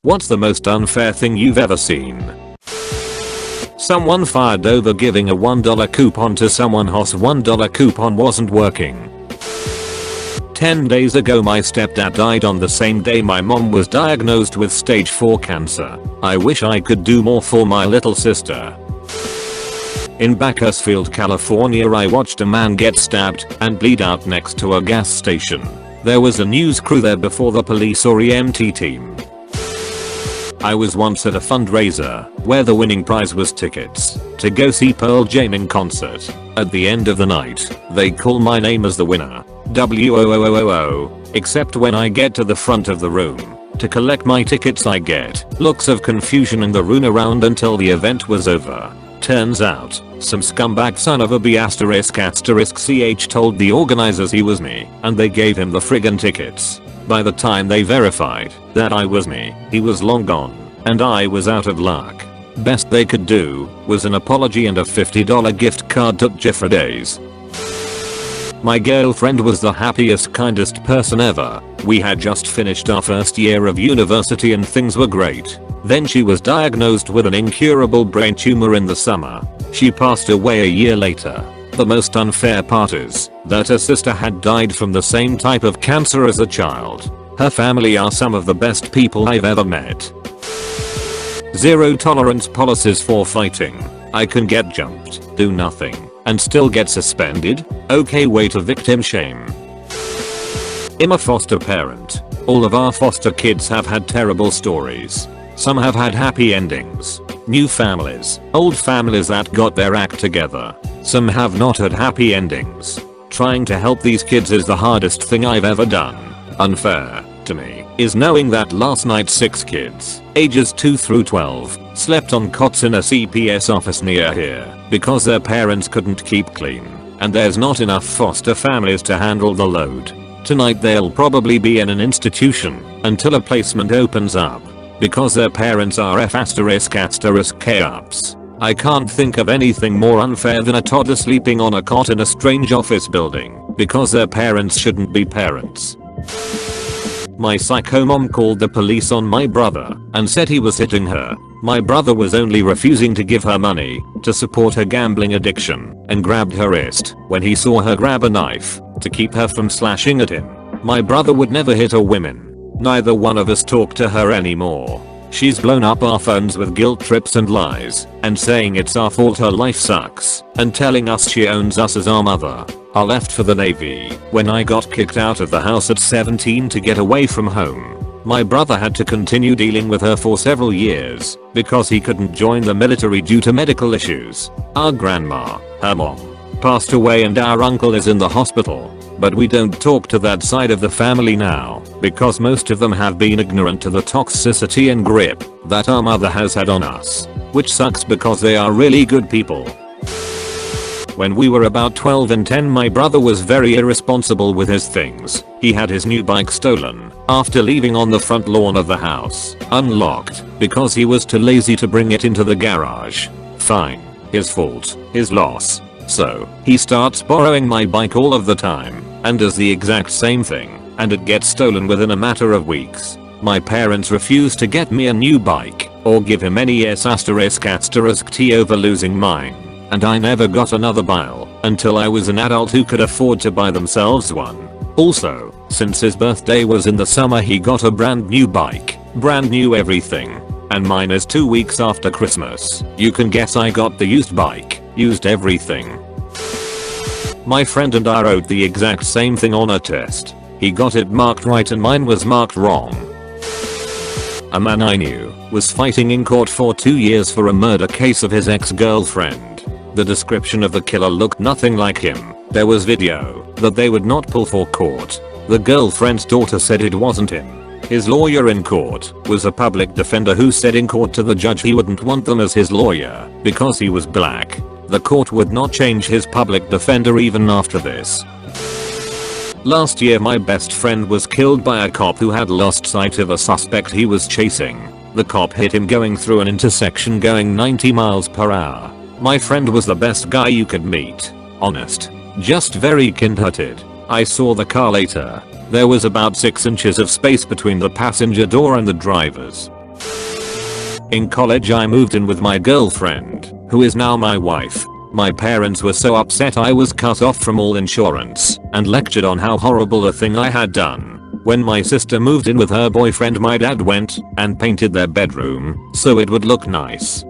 What's the most unfair thing you've ever seen? Someone fired over giving a $1 coupon to someone whose $1 coupon wasn't working. 10 days ago my stepdad died on the same day my mom was diagnosed with stage 4 cancer. I wish I could do more for my little sister. In Bakersfield, California, I watched a man get stabbed and bleed out next to a gas station. There was a news crew there before the police or EMT team. I was once at a fundraiser where the winning prize was tickets to go see Pearl Jam in concert. At the end of the night, they call my name as the winner. WOOOOO. Except when I get to the front of the room to collect my tickets I get looks of confusion in the room around until the event was over. Turns out, some scumbag son of a B** *ch told the organizers he was me and they gave him the friggin' tickets. By the time they verified that I was me, he was long gone and I was out of luck. Best they could do was an apology and a $50 gift card to Jeffrey Days. My girlfriend was the happiest, kindest person ever. We had just finished our first year of university and things were great. Then she was diagnosed with an incurable brain tumor in the summer. She passed away a year later. The most unfair part is that her sister had died from the same type of cancer as a child. Her family are some of the best people I've ever met. Zero tolerance policies for fighting. I can get jumped, do nothing, and still get suspended? Okay, way to victim shame. I'm a foster parent. All of our foster kids have had terrible stories. Some have had happy endings. New families, old families that got their act together. Some have not had happy endings. Trying to help these kids is the hardest thing I've ever done. Unfair, to me, is knowing that last night 6 kids, ages 2 through 12, slept on cots in a CPS office near here because their parents couldn't keep clean, and there's not enough foster families to handle the load. Tonight they'll probably be in an institution until a placement opens up because their parents are F***ups. I can't think of anything more unfair than a toddler sleeping on a cot in a strange office building because their parents shouldn't be parents. My psycho mom called the police on my brother and said he was hitting her. My brother was only refusing to give her money to support her gambling addiction and grabbed her wrist when he saw her grab a knife to keep her from slashing at him. My brother would never hit a woman. Neither one of us talk to her anymore. She's blown up our phones with guilt trips and lies and saying it's our fault her life sucks and telling us she owns us as our mother. I left for the Navy when I got kicked out of the house at 17 to get away from home. My brother had to continue dealing with her for several years because he couldn't join the military due to medical issues. Our grandma, her mom, passed away and our uncle is in the hospital. But we don't talk to that side of the family now because most of them have been ignorant to the toxicity and grip that our mother has had on us, which sucks because they are really good people. When we were about 12 and 10 my brother was very irresponsible with his things. He had his new bike stolen after leaving on the front lawn of the house, unlocked, because he was too lazy to bring it into the garage. Fine. His fault. His loss. So, he starts borrowing my bike all of the time and does the exact same thing, and it gets stolen within a matter of weeks. My parents refuse to get me a new bike or give him any ***T over losing mine, and I never got another bike until I was an adult who could afford to buy themselves one. Also, since his birthday was in the summer he got a brand new bike, brand new everything, and mine is 2 weeks after Christmas. You can guess I got the used bike, used everything. My friend and I wrote the exact same thing on a test. He got it marked right and mine was marked wrong. A man I knew was fighting in court for 2 years for a murder case of his ex-girlfriend. The description of the killer looked nothing like him. There was video that they would not pull for court. The girlfriend's daughter said it wasn't him. His lawyer in court was a public defender who said in court to the judge he wouldn't want them as his lawyer because he was black. The court would not change his public defender even after this. Last year my best friend was killed by a cop who had lost sight of a suspect he was chasing. The cop hit him going through an intersection going 90 miles per hour. My friend was the best guy you could meet. Honest. Just very kind-hearted. I saw the car later. There was about 6 inches of space between the passenger door and the driver's. In college I moved in with my girlfriend, who is now my wife. My parents were so upset I was cut off from all insurance and lectured on how horrible a thing I had done. When my sister moved in with her boyfriend, my dad went and painted their bedroom so it would look nice.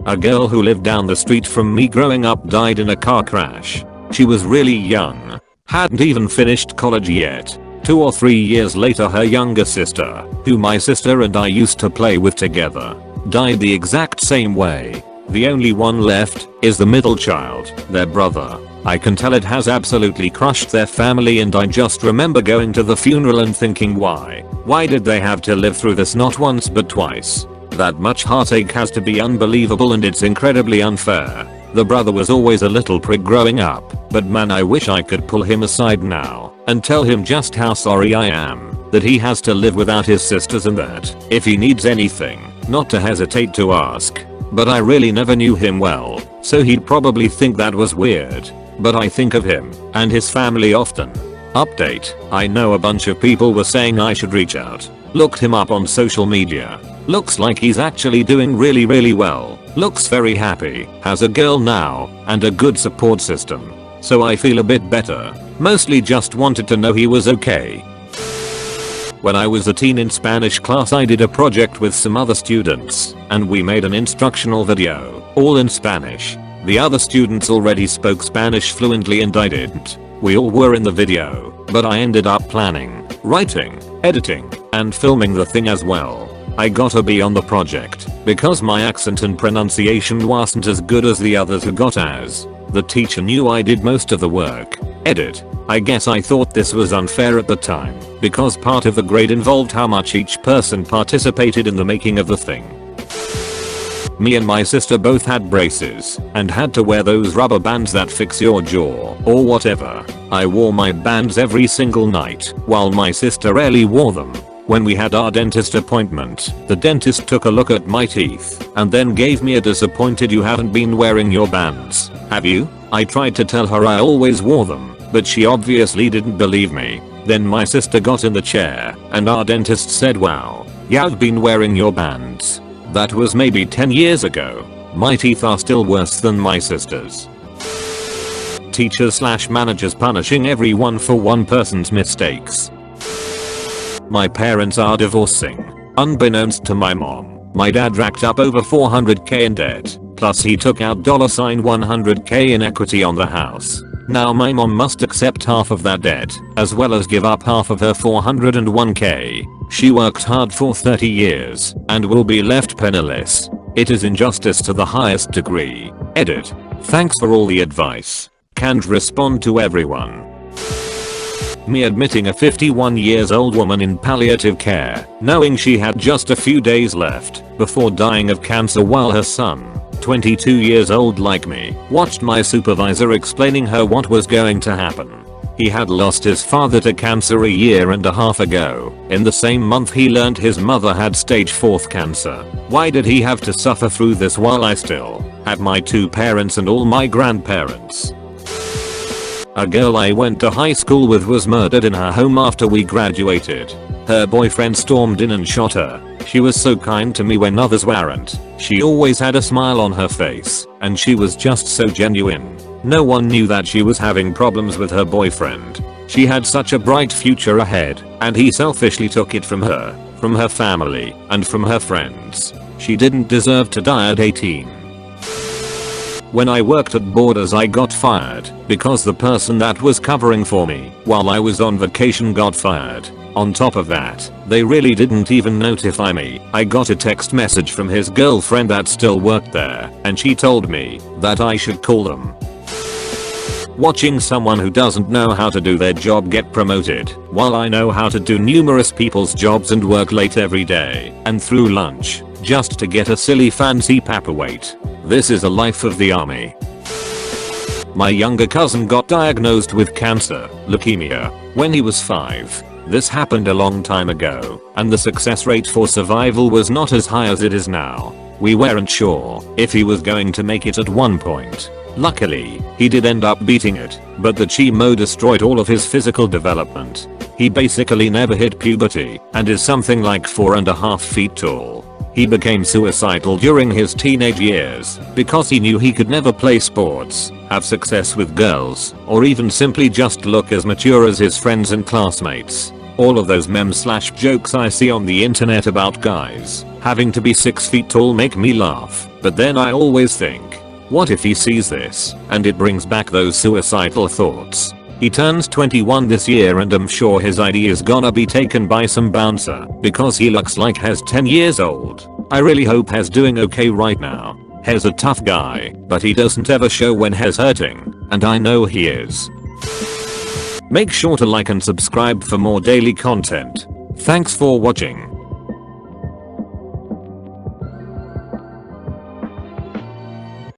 A girl who lived down the street from me growing up died in a car crash. She was really young, hadn't even finished college yet. 2 or 3 years later, her younger sister, who my sister and I used to play with together, died the exact same way. The only one left is the middle child, their brother. I can tell it has absolutely crushed their family, and I just remember going to the funeral and thinking, why did they have to live through this not once but twice? That much heartache has to be unbelievable, and it's incredibly unfair. The brother was always a little prick growing up, but man, I wish I could pull him aside now and tell him just how sorry I am that he has to live without his sisters, and that if he needs anything, not to hesitate to ask. But I really never knew him well, so he'd probably think that was weird. But I think of him and his family often. Update: I know a bunch of people were saying I should reach out. Looked him up on social media. Looks like he's actually doing really well. Looks very happy, has a girl now, and a good support system. So I feel a bit better. Mostly just wanted to know he was okay. When I was a teen in Spanish class, I did a project with some other students, and we made an instructional video, all in Spanish. The other students already spoke Spanish fluently and I didn't. We all were in the video, but I ended up planning, writing, editing, and filming the thing as well. I got a B on the project because my accent and pronunciation wasn't as good as the others who got A's. The teacher knew I did most of the work. Edit: I guess I thought this was unfair at the time because part of the grade involved how much each person participated in the making of the thing. Me and my sister both had braces and had to wear those rubber bands that fix your jaw or whatever. I wore my bands every single night while my sister rarely wore them. When we had our dentist appointment, the dentist took a look at my teeth and then gave me a disappointed "You haven't been wearing your bands, have you?" I tried to tell her I always wore them, but she obviously didn't believe me. Then my sister got in the chair and our dentist said, "Wow, you've been wearing your bands." That was maybe 10 years ago. My teeth are still worse than my sister's. Teachers/managers punishing everyone for one person's mistakes. My parents are divorcing. Unbeknownst to my mom, my dad racked up over $400k in debt, plus he took out $100k in equity on the house. Now my mom must accept half of that debt, as well as give up half of her $401k. She worked hard for 30 years, and will be left penniless. It is injustice to the highest degree. Edit: thanks for all the advice. Can't respond to everyone. Me admitting a 51 years old woman in palliative care, knowing she had just a few days left before dying of cancer, while her son, 22 years old like me, watched my supervisor explaining her what was going to happen. He had lost his father to cancer a year and a half ago. In the same month he learned his mother had stage 4 cancer. Why did he have to suffer through this while I still had my 2 parents and all my grandparents? A girl I went to high school with was murdered in her home after we graduated. Her boyfriend stormed in and shot her. She was so kind to me when others weren't. She always had a smile on her face, and she was just so genuine. No one knew that she was having problems with her boyfriend. She had such a bright future ahead, and he selfishly took it from her family, and from her friends. She didn't deserve to die at 18. When I worked at Borders, I got fired because the person that was covering for me while I was on vacation got fired. On top of that, they really didn't even notify me. I got a text message from his girlfriend that still worked there, and she told me that I should call them. Watching someone who doesn't know how to do their job get promoted, while I know how to do numerous people's jobs and work late every day and through lunch, just to get a silly fancy paperweight. This is a life of the army. My younger cousin got diagnosed with cancer, leukemia, when he was 5. This happened a long time ago, and the success rate for survival was not as high as it is now. We weren't sure if he was going to make it at one point. Luckily, he did end up beating it, but the chemo destroyed all of his physical development. He basically never hit puberty, and is something like 4.5 feet tall. He became suicidal during his teenage years because he knew he could never play sports, have success with girls, or even simply just look as mature as his friends and classmates. All of those memes/jokes I see on the internet about guys having to be 6 feet tall make me laugh, but then I always think, what if he sees this and it brings back those suicidal thoughts? He turns 21 this year and I'm sure his ID is gonna be taken by some bouncer because he looks like he's 10 years old. I really hope he's doing okay right now. He's a tough guy, but he doesn't ever show when he's hurting, and I know he is. Make sure to like and subscribe for more daily content. Thanks for watching.